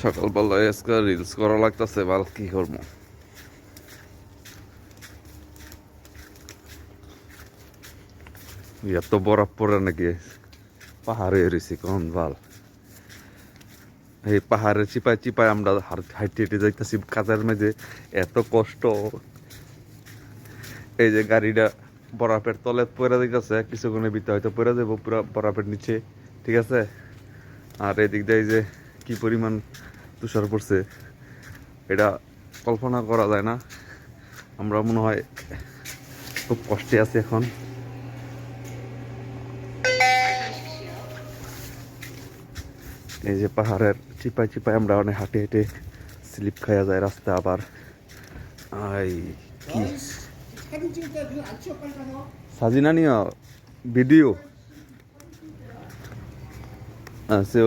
সকালবেলায় আজকে রিলস করা লাগতেছে, বাল কি করবো। এত বরফ পড়ে নাকি পাহাড়ে এসেছি কোন বাল। এই পাহাড়ে চিপায় চিপায় আমরা হাইটে হেঁটে যাইতেছি কাজের মেঝে, এত কষ্ট। এই যে গাড়িটা বরফের তলে পড়ে যাইতেছে, কিছুক্ষণের ভিতরে হয়তো পড়ে যাবো পুরো বরফের নিচে, ঠিক আছে। আর এদিক দিয়ে যে কি পরিমাণ তুষার পড়ছে, এটা কল্পনা করা যায় না। আমরা মনে হয় খুব কষ্টে আছি এখন। এই যে পাহাড়ের চিপায় চিপায় আমরা অনেক হাঁটে হেঁটে স্লিপ খাওয়া যায় রাস্তা। আবার আই কি সাজিনা নিও ভিডিও আছে।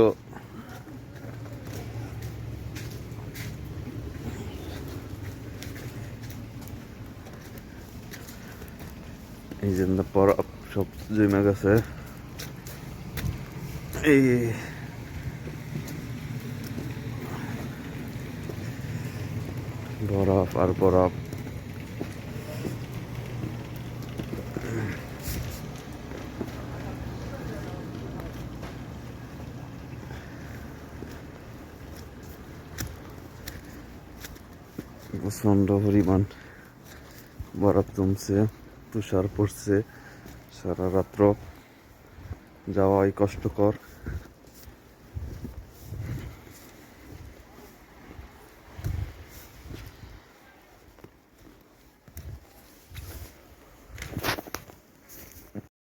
এই জন্য বরফ সব জমে গেছে। এই বরফ আর বরফ। প্রচন্ড পরিমাণ বরফ জমছে, তুষার পড়ছে, সারা রাত্র যাওয়াই কষ্টকর।